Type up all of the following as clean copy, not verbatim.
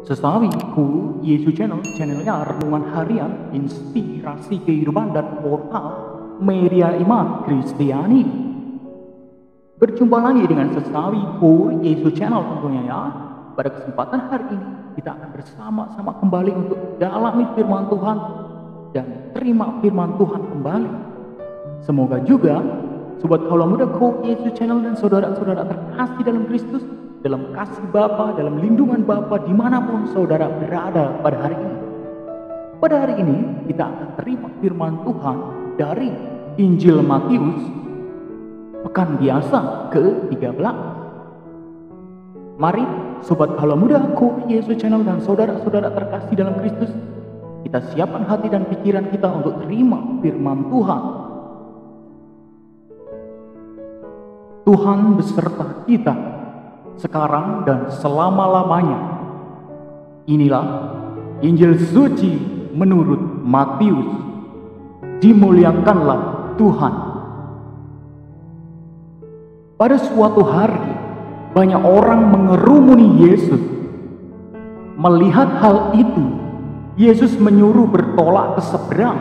Sesawiku Yesus channelnya renungan harian, inspirasi kehidupan dan portal media iman Kristiani. Berjumpa lagi dengan Sesawiku Yesus channel tentunya ya. Pada kesempatan hari ini kita akan bersama-sama kembali untuk dalami firman Tuhan dan terima firman Tuhan kembali. Semoga juga sobat kaula muda Yesus channel dan saudara-saudara terkasih dalam Kristus, dalam kasih Bapa, dalam lindungan Bapa dimanapun saudara berada pada hari ini. Pada hari ini kita akan terima firman Tuhan dari Injil Matius pekan biasa ke-13. Mari sobat kaula muda Yesus channel dan saudara-saudara terkasih dalam Kristus, kita siapkan hati dan pikiran kita untuk terima firman Tuhan. Tuhan beserta kita sekarang dan selama-lamanya. Inilah Injil suci menurut Matius. Dimuliakanlah Tuhan. Pada suatu hari, banyak orang mengerumuni Yesus. Melihat hal itu, Yesus menyuruh bertolak ke seberang.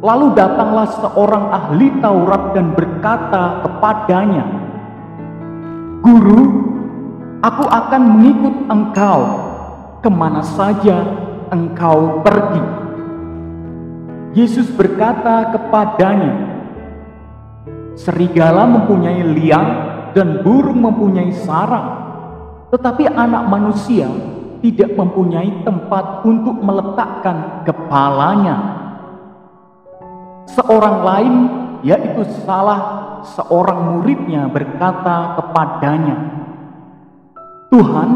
Lalu datanglah seorang ahli Taurat dan berkata kepadanya, "Guru, aku akan mengikut engkau kemana saja engkau pergi." Yesus berkata kepadanya, "Serigala mempunyai liang dan burung mempunyai sarang, tetapi anak manusia tidak mempunyai tempat untuk meletakkan kepalanya." Seorang lain, yaitu salah seorang muridnya, berkata kepadanya, "Tuhan,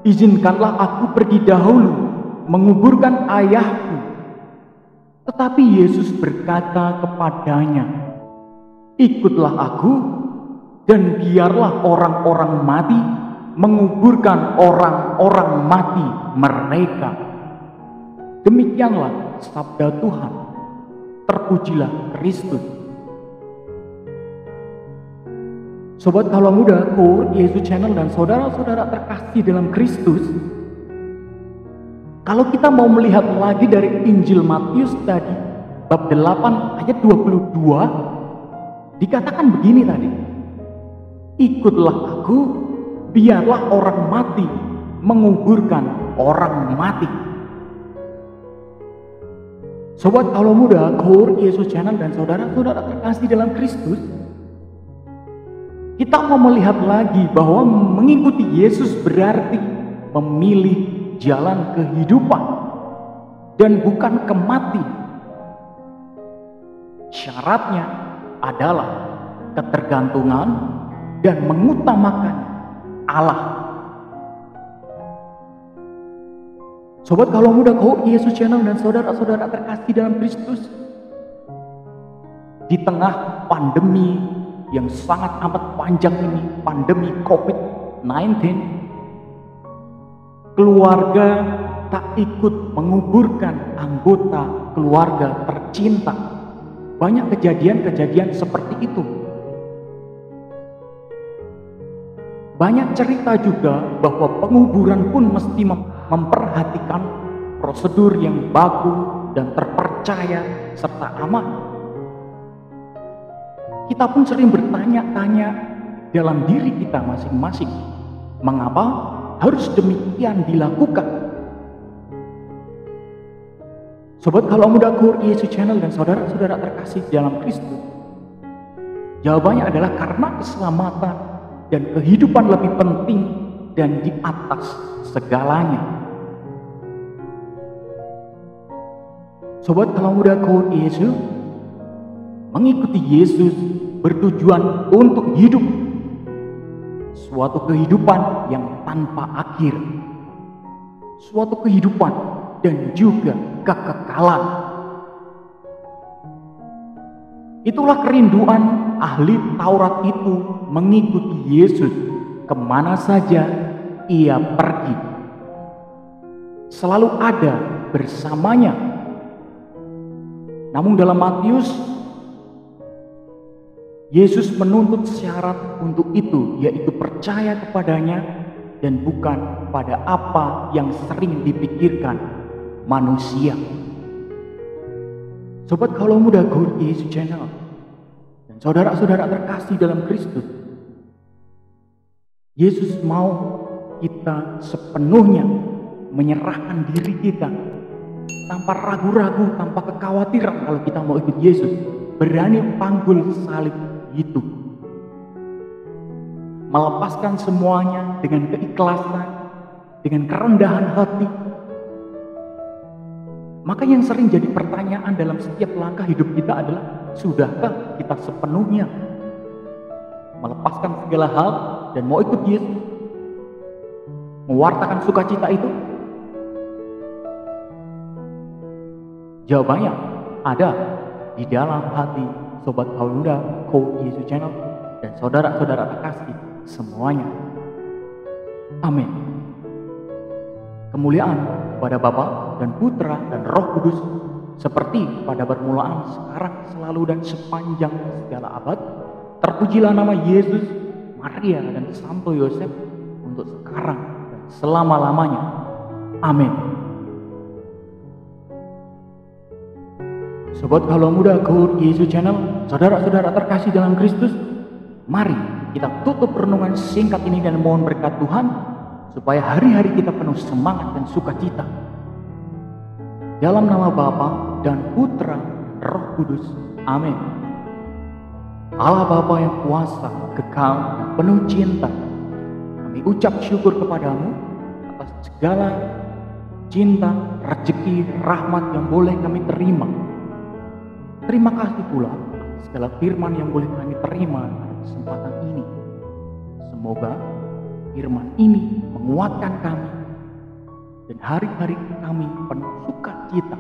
izinkanlah aku pergi dahulu menguburkan ayahku." Tetapi Yesus berkata kepadanya, "Ikutlah aku, dan biarlah orang-orang mati menguburkan orang-orang mati mereka." Demikianlah sabda Tuhan. Terpujilah Kristus. Sobat kaula muda Yesus channel dan saudara-saudara terkasih dalam Kristus, kalau kita mau melihat lagi dari Injil Matius tadi bab 8 ayat 22, dikatakan begini tadi, "Ikutlah aku, biarlah orang mati menguburkan orang mati." Sobat kaula muda Yesus channel dan saudara-saudara terkasih dalam Kristus, kita mau melihat lagi bahwa mengikuti Yesus berarti memilih jalan kehidupan dan bukan kematian. Syaratnya adalah ketergantungan dan mengutamakan Allah. Sobat kaula muda Yesus channel dan saudara-saudara terkasih dalam Kristus, di tengah pandemi yang sangat amat panjang ini, pandemi COVID-19, keluarga tak ikut menguburkan anggota keluarga tercinta. Banyak kejadian-kejadian seperti itu. Banyak cerita juga bahwa penguburan pun mesti memperhatikan prosedur yang baku dan terpercaya serta aman. Kita pun sering bertanya-tanya dalam diri kita masing-masing, mengapa harus demikian dilakukan? Sobat kaula muda Yesus channel dan saudara-saudara terkasih dalam Kristus, jawabannya adalah karena keselamatan dan kehidupan lebih penting dan di atas segalanya. Sobat kaula muda Yesus, mengikuti Yesus bertujuan untuk hidup suatu kehidupan yang tanpa akhir, suatu kehidupan dan juga kekekalan. Itulah kerinduan ahli Taurat itu mengikuti Yesus kemana saja ia pergi, selalu ada bersamanya. Namun dalam Matius, Yesus menuntut syarat untuk itu, yaitu percaya kepadanya dan bukan pada apa yang sering dipikirkan manusia. Sobat Kawula Muda Good Yesus Channel dan saudara-saudara terkasih dalam Kristus, Yesus mau kita sepenuhnya menyerahkan diri kita tanpa ragu-ragu, tanpa kekhawatiran. Kalau kita mau ikut Yesus, berani panggul salib itu, melepaskan semuanya dengan keikhlasan, dengan kerendahan hati. Maka yang sering jadi pertanyaan dalam setiap langkah hidup kita adalah, sudahkah kita sepenuhnya melepaskan segala hal dan mau ikut Yesus, mewartakan sukacita itu? Jawabannya ada di dalam hati Sobat Kawula Muda Good Yesus Channel dan saudara-saudara terkasih semuanya. Amin. Kemuliaan kepada Bapa dan Putra dan Roh Kudus, seperti pada permulaan, sekarang, selalu, dan sepanjang segala abad. Terpujilah nama Yesus, Maria, dan Santo Yosef untuk sekarang dan selama-lamanya. Amin. Sobat Kawula Muda Good Yesus Channel, saudara-saudara terkasih dalam Kristus, mari kita tutup renungan singkat ini dan mohon berkat Tuhan supaya hari-hari kita penuh semangat dan sukacita. Dalam nama Bapa dan Putra dan Roh Kudus. Amin. Allah Bapa yang kuasa, kekal, dan penuh cinta, kami ucap syukur kepadamu atas segala cinta, rezeki, rahmat yang boleh kami terima. Terima kasih pula atas segala firman yang boleh kami terima pada kesempatan ini. Semoga firman ini menguatkan kami dan hari-hari kami penuh sukacita.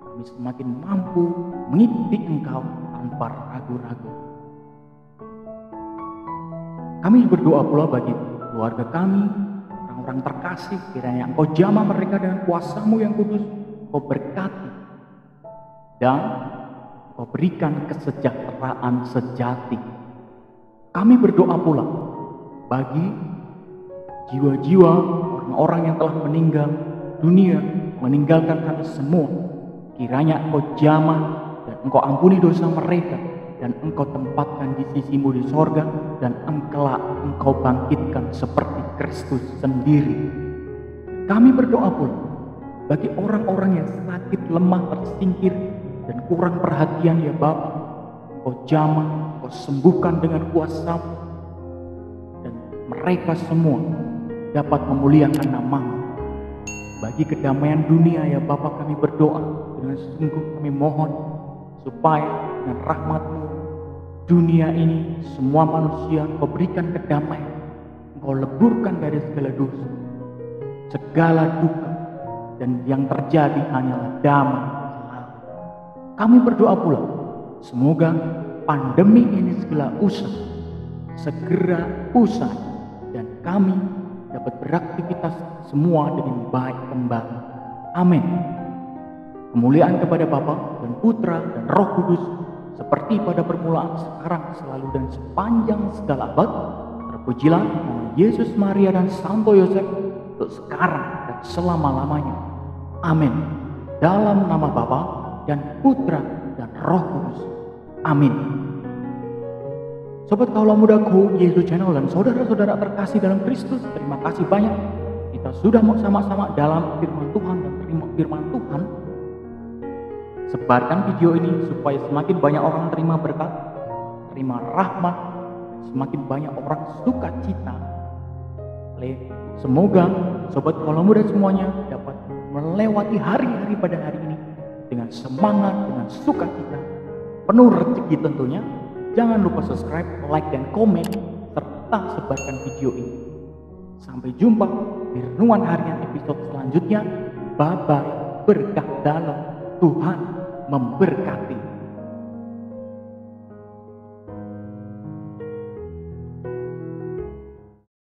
Kami semakin mampu mengikuti Engkau tanpa ragu-ragu. Kami berdoa pula bagi keluarga kami, orang-orang terkasih, kiranya Engkau jamah mereka dengan kuasa-Mu yang kudus, Engkau berkati dan Engkau berikan kesejahteraan sejati. Kami berdoa pula bagi jiwa-jiwa orang-orang yang telah meninggal dunia, meninggalkan kami semua. Kiranya Engkau jamah dan Engkau ampuni dosa mereka, dan Engkau tempatkan di sisi-Mu di sorga, dan Engkau bangkitkan seperti Kristus sendiri. Kami berdoa pula bagi orang-orang yang sakit, lemah, tersingkir, dan kurang perhatian, ya Bapa. Engkau jamah, Engkau sembuhkan dengan kuasa-Mu, dan mereka semua dapat memuliakan nama-Mu. Bagi kedamaian dunia, ya Bapa, kami berdoa dengan sungguh, kami mohon supaya dengan rahmat-Mu dunia ini, semua manusia Engkau berikan kedamaian, Engkau leburkan dari segala dosa, segala duka, dan yang terjadi hanyalah damai. Kami berdoa pula semoga pandemi ini segera usai, dan kami dapat beraktivitas semua dengan baik kembali. Amin. Kemuliaan kepada Bapa dan Putra dan Roh Kudus, seperti pada permulaan, sekarang, selalu, dan sepanjang segala abad. Terpujilah nama Yesus, Maria, dan Santo Yosef untuk sekarang dan selama-lamanya. Amin. Dalam nama Bapa dan Putra dan Roh Kudus. Amin. Sobat Kawula Muda Good Yesus Channel dan saudara-saudara terkasih dalam Kristus, terima kasih banyak. Kita sudah mau sama-sama dalam firman Tuhan dan terima firman Tuhan. Sebarkan video ini supaya semakin banyak orang terima berkat, terima rahmat, semakin banyak orang sukacita. Semoga Sobat Kawula Muda semuanya dapat melewati hari-hari pada hari ini dengan semangat, dengan sukacita, penuh rezeki tentunya. Jangan lupa subscribe, like, dan komen, serta sebarkan video ini. Sampai jumpa di renungan harian episode selanjutnya. Bye-bye, berkah dalam, Tuhan memberkati.